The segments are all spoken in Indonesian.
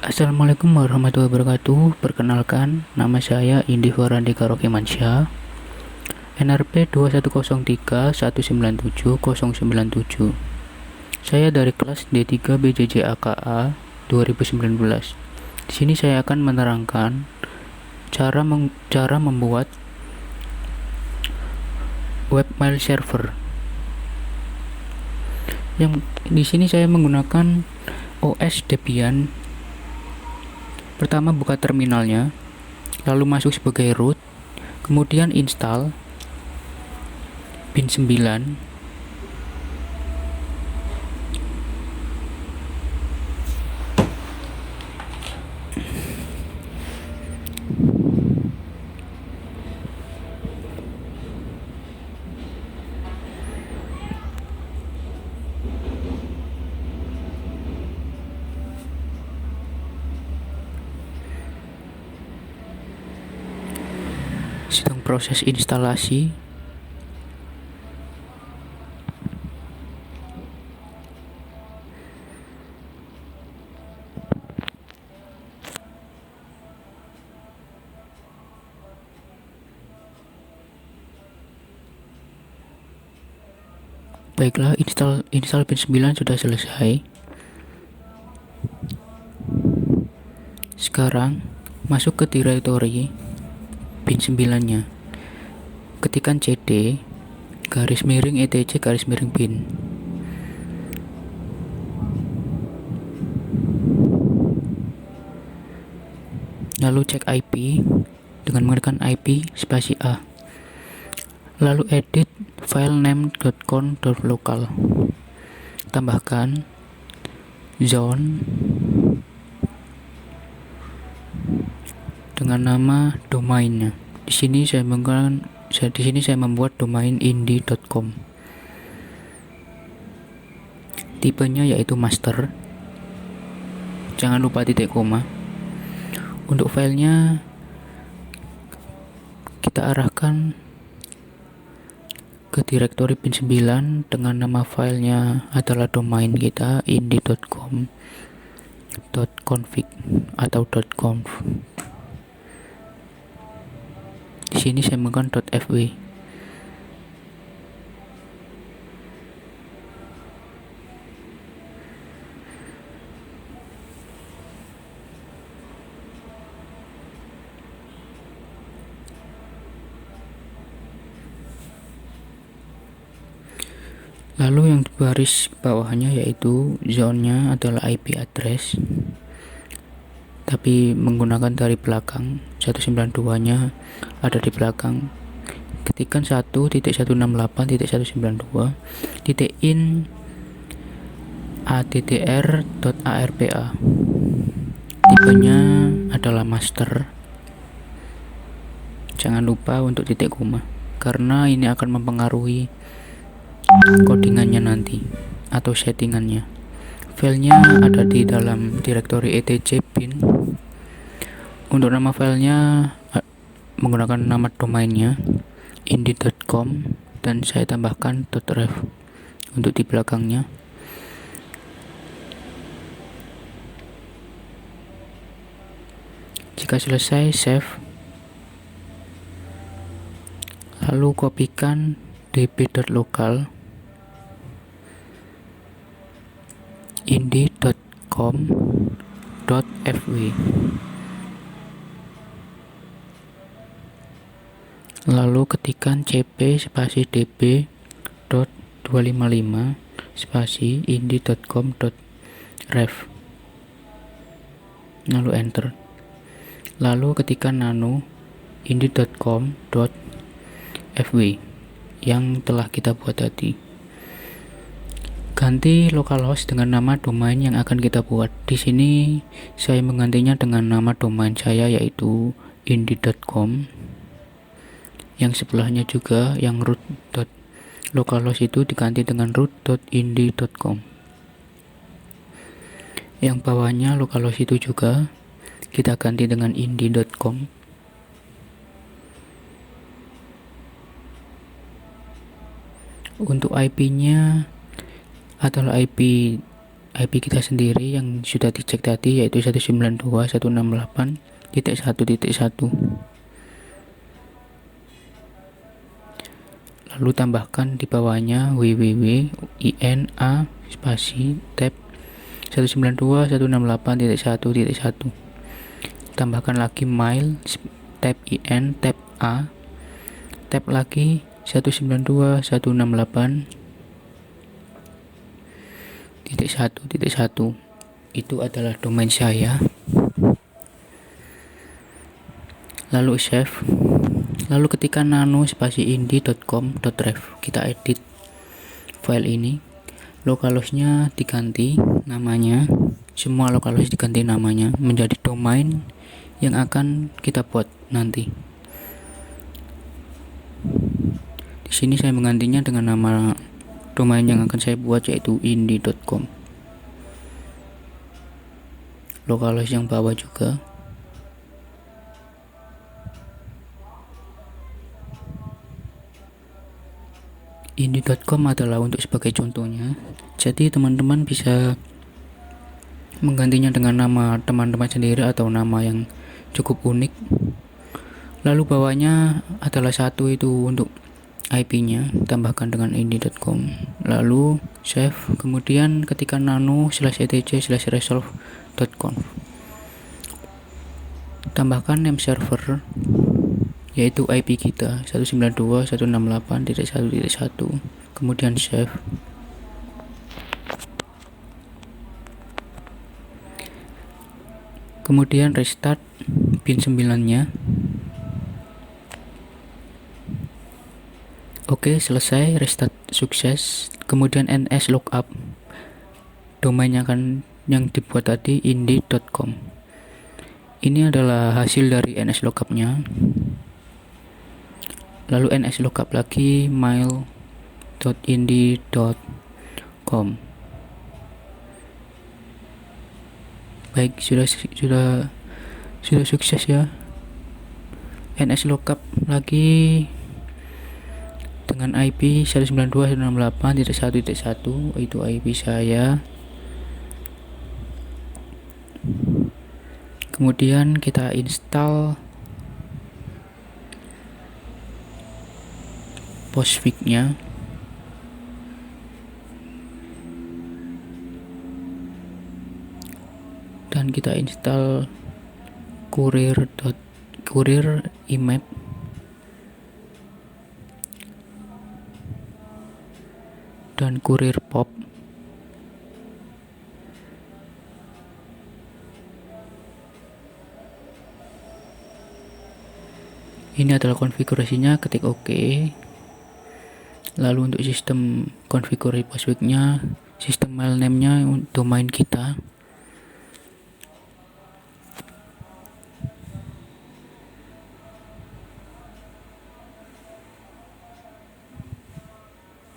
Assalamualaikum warahmatullahi wabarakatuh. Perkenalkan, nama saya Indi Farandika Rokimansyah, NRP 21031970097. Saya dari kelas D3 BJJAKA 2019. Di sini saya akan menerangkan cara membuat webmail server. Yang di sini saya menggunakan OS Debian. Pertama, buka terminalnya, lalu masuk sebagai root, kemudian install bin 9. Sedang proses instalasi. Baiklah, install bin 9 sudah selesai. Sekarang masuk ke directory bin 9-nya. Ketikkan cd /etc /bin. Lalu cek IP dengan menggunakan IP spasi A. Lalu edit filename.conf.local. Tambahkan zone dengan nama domainnya. Di sini saya membuat domain indie.com. Tipenya yaitu master. Jangan lupa titik koma. Untuk filenya kita arahkan ke directory bin 9 dengan nama filenya adalah domain kita indie.com.config atau .conf. Di sini saya menggunakan .fw. Lalu yang di baris bawahnya yaitu zone-nya adalah IP address, tapi menggunakan dari belakang. 192-nya ada di belakang. Ketikkan 1.168.192.in attr.arpa. Tipenya adalah master. Jangan lupa untuk titik koma, karena ini akan mempengaruhi codingannya nanti atau settingannya. Filenya ada di dalam directory etc bin. Untuk nama filenya menggunakan nama domainnya indie.com dan saya tambahkan .ref untuk di belakangnya. Jika selesai, save. Lalu kopikan db.local indie.com.fw. Lalu ketikkan cp spasi db.255 spasi indie.com.ref. Lalu enter. Lalu ketikkan nano indie.com.fw yang telah kita buat tadi. Ganti localhost dengan nama domain yang akan kita buat. Di sini saya menggantinya dengan nama domain saya yaitu indie.com. Yang sebelahnya juga yang root.localhost itu diganti dengan root.indie.com. Yang bawahnya localhost itu juga kita ganti dengan indie.com. Untuk IP-nya adalah IP IP kita sendiri yang sudah dicek tadi, yaitu 192.168.1.1. Lalu tambahkan di bawahnya www.ina spasi tab 192.168.1.1. Tambahkan lagi mail tab in tab a tab lagi 192.168.1.1. Itu adalah domain saya. Lalu save. Lalu ketikkan nano spasi indie.com.ref. Kita edit file ini. Localhost-nya diganti namanya. Semua localhost diganti namanya menjadi domain yang akan kita buat nanti. Di sini saya menggantinya dengan nama domain yang akan saya buat, yaitu indie.com. Localhost yang bawah juga. Indie.com adalah untuk sebagai contohnya. Jadi teman-teman bisa menggantinya dengan nama teman-teman sendiri atau nama yang cukup unik. Lalu bawahnya adalah satu itu untuk IP-nya, tambahkan dengan indie.com. Lalu save, kemudian ketikkan nano/etc/resolve.conf. Tambahkan name server, yaitu IP kita 192.168.1.1. Kemudian save. Kemudian restart pin 9-nya. Oke, selesai, restart sukses. Kemudian ns lookup, domainnya kan yang dibuat tadi indie.com. Ini adalah hasil dari ns lookup-nya. Lalu ns lookup lagi mail.indie.com. Baik, sudah sukses ya. ns lookup lagi dengan IP 192.168.1.1, itu IP saya. Kemudian kita install Postfix-nya. Dan kita install Courier IMAP. Dan Courier Pop. Ini adalah konfigurasinya, ketik OK. Lalu untuk sistem konfigurasi Postfix-nya, sistem file name-nya domain kita.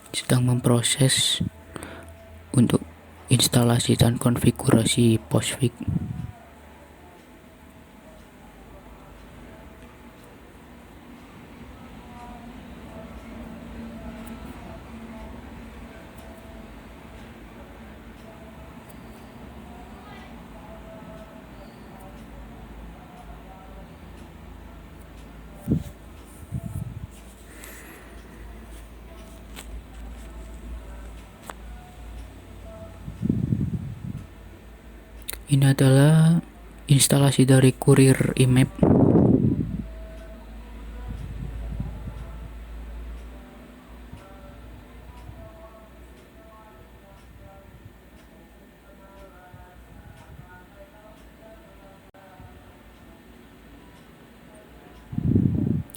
Sedang memproses untuk instalasi dan konfigurasi Postfix. Ini adalah instalasi dari Courier IMAP.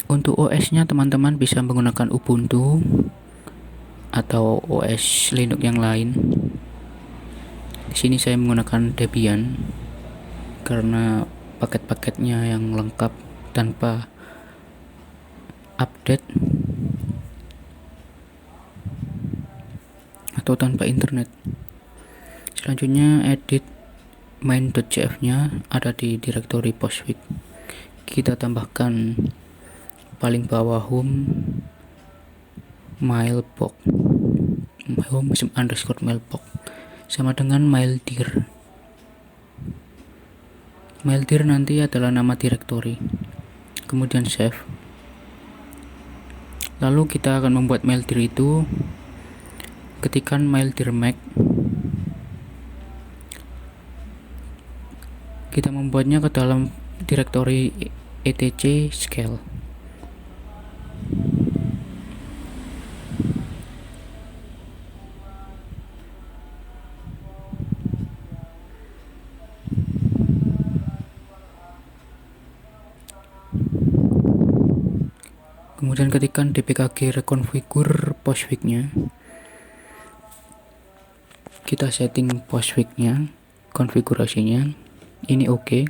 Untuk OS-nya teman-teman bisa menggunakan Ubuntu atau OS Linux yang lain. Di sini saya menggunakan Debian karena paket-paketnya yang lengkap tanpa update atau tanpa internet. Selanjutnya edit main.cf-nya ada di direktori Postfix. Kita tambahkan paling bawah home mailbox, home_mailbox sama dengan MailDir. MailDir nanti adalah nama direktori, kemudian save. Lalu kita akan membuat MailDir itu, ketikkan MailDir Mac. Kita membuatnya ke dalam direktori etc scale. Kemudian ketikkan dpkg reconfigure postfix-nya. Kita setting postfix-nya, konfigurasinya. Ini oke.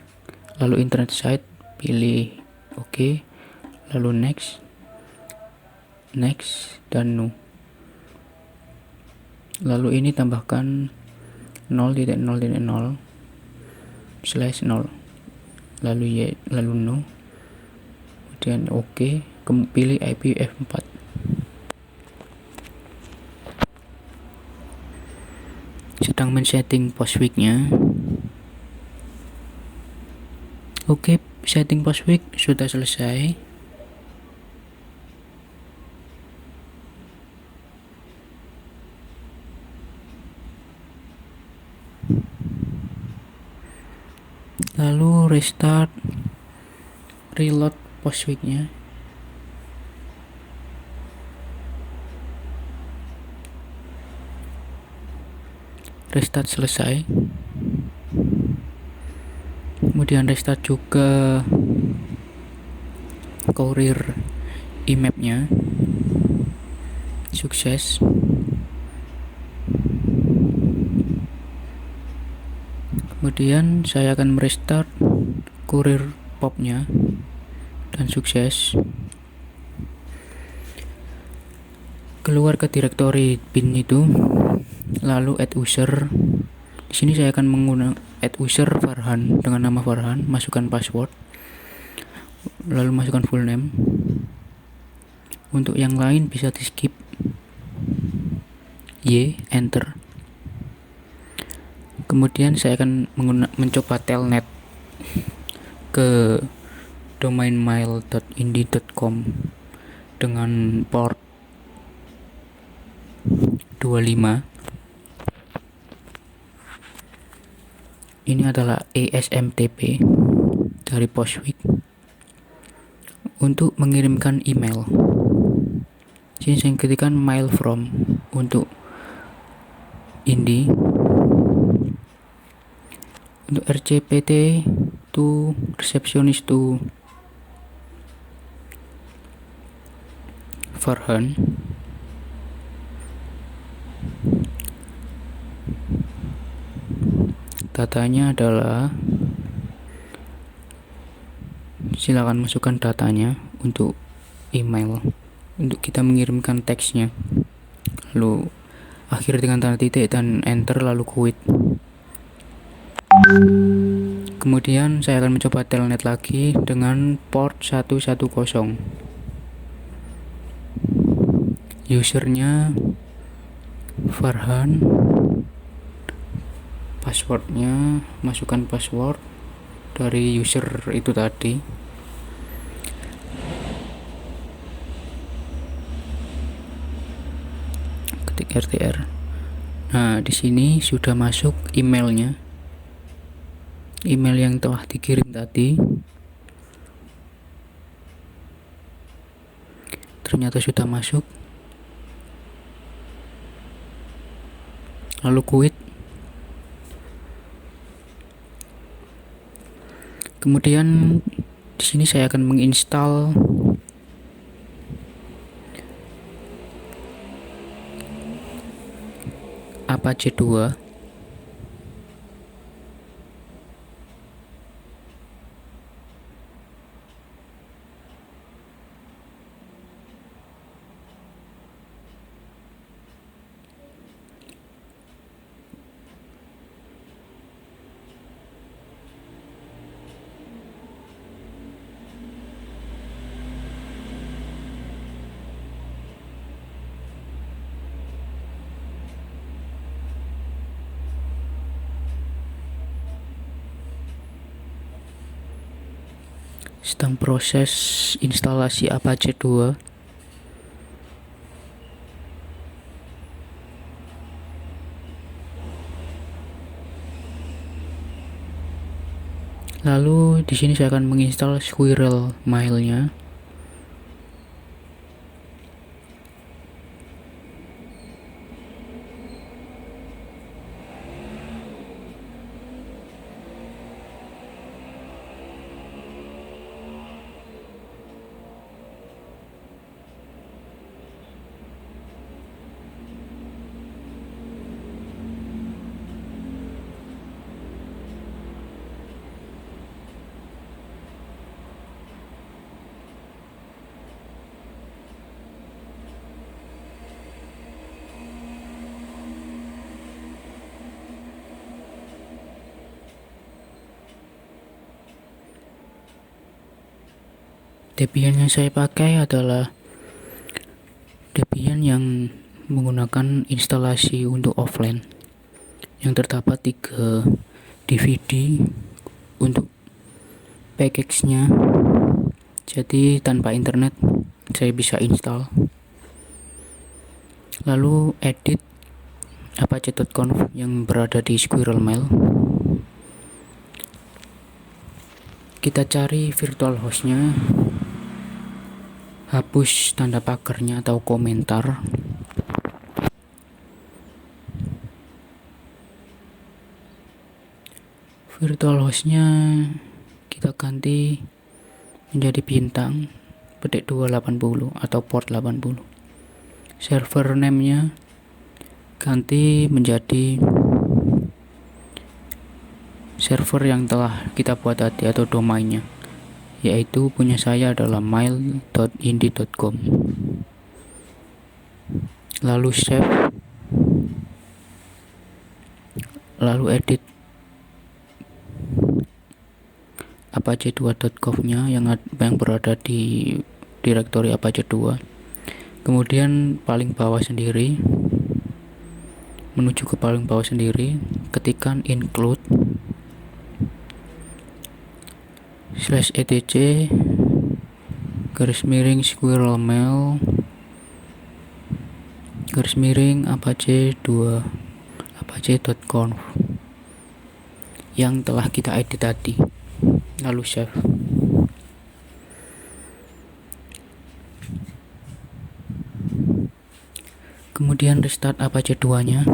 Lalu internet site, pilih oke. Lalu next, dan no. Lalu ini tambahkan 0.0.0/0, lalu no, kemudian oke. Pilih IPv4. Sedang men-setting postfix-nya. Oke, setting postfix sudah selesai. Lalu restart, reload postfix-nya. Restart selesai. Kemudian restart juga Courier IMAP-nya. Sukses. Kemudian saya akan merestart Courier POP-nya dan sukses. Keluar ke direktori bin itu, lalu add user. Di sini saya akan menggunakan add user Farhan dengan nama Farhan, masukkan password, lalu masukkan full name. Untuk yang lain bisa di skip. Enter. Kemudian saya akan mencoba telnet ke domain mail.indie.com dengan port 25. Ini adalah ESMTP dari postfix untuk mengirimkan email. Sini saya ketikkan mail from untuk Indie, untuk RCPT to receptionist to Farhan. Datanya adalah, silakan masukkan datanya untuk email, untuk kita mengirimkan teksnya. Lalu akhir dengan tanda titik dan enter, lalu quit. Kemudian saya akan mencoba telnet lagi dengan port 110. Usernya Farhan, passwordnya masukkan password dari user itu tadi. Ketik RTR. Nah, di sini sudah masuk emailnya, email yang telah dikirim tadi. Ternyata sudah masuk. Lalu quit. Kemudian di sini saya akan menginstal Apache 2. Sedang proses instalasi Apache 2. Lalu di sini saya akan menginstal Squirrel Mail-nya. Debian yang saya pakai adalah Debian yang menggunakan instalasi untuk offline, yang terdapat 3 DVD untuk package-nya. Jadi tanpa internet saya bisa install. Lalu edit apache.conf yang berada di Squirrel Mail. Kita cari virtual hostnya, hapus tanda pagarnya atau komentar. Virtual hostnya kita ganti menjadi bintang petik 280 atau port 80. Server name-nya ganti menjadi server yang telah kita buat tadi atau domainnya, yaitu punya saya adalah mail.indie.com. Lalu save, lalu edit apache2.conf-nya yang berada di direktori Apache 2. Kemudian paling bawah sendiri, menuju ke paling bawah sendiri, ketikkan include /etc _squirrel mail _apache 2 apache.conf yang telah kita edit tadi. Lalu save. Kemudian restart Apache 2 nya.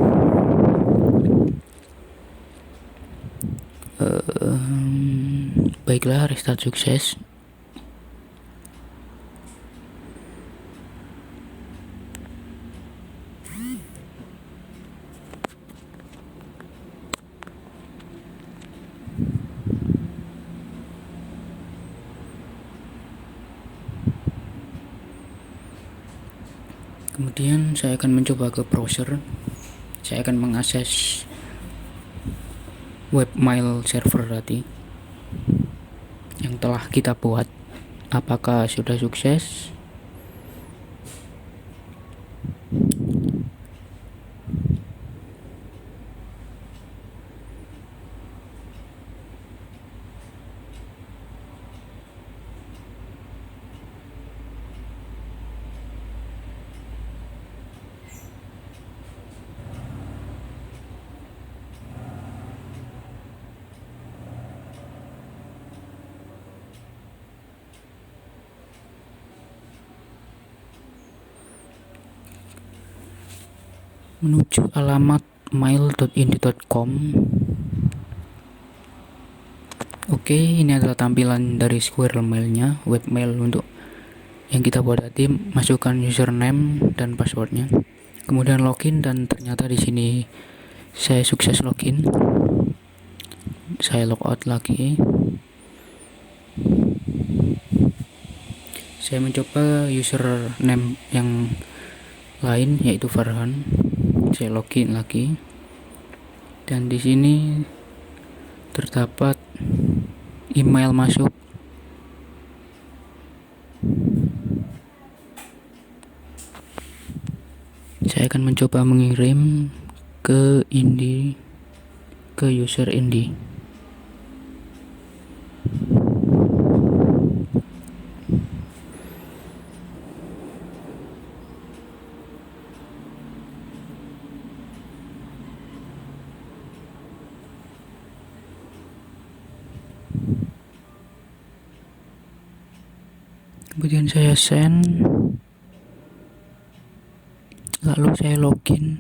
Baiklah, restart sukses. Kemudian saya akan mencoba ke browser. Saya akan mengakses webmail server tadi yang telah kita buat. Apakah sudah sukses? Menuju alamat mail.indie.com. Oke, ini adalah tampilan dari Squirrel Mail-nya, webmail untuk yang kita buat tadi. Masukkan username dan passwordnya, kemudian login, dan ternyata di sini saya sukses login. Saya logout lagi. Saya mencoba username yang lain, yaitu Farhan. Saya login lagi, dan di sini terdapat email masuk. Saya akan mencoba mengirim ke Indie, ke user Indie. Kemudian saya send, lalu saya login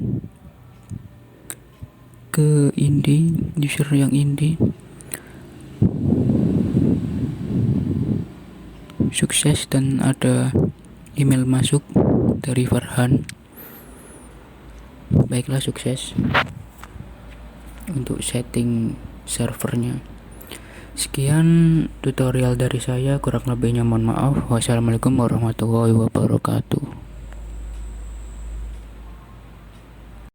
ke Indi, user yang Indi. Sukses dan ada email masuk dari Farhan. Baiklah, sukses untuk setting servernya. Sekian tutorial dari saya, kurang lebihnya mohon maaf. Wassalamualaikum warahmatullahi wabarakatuh.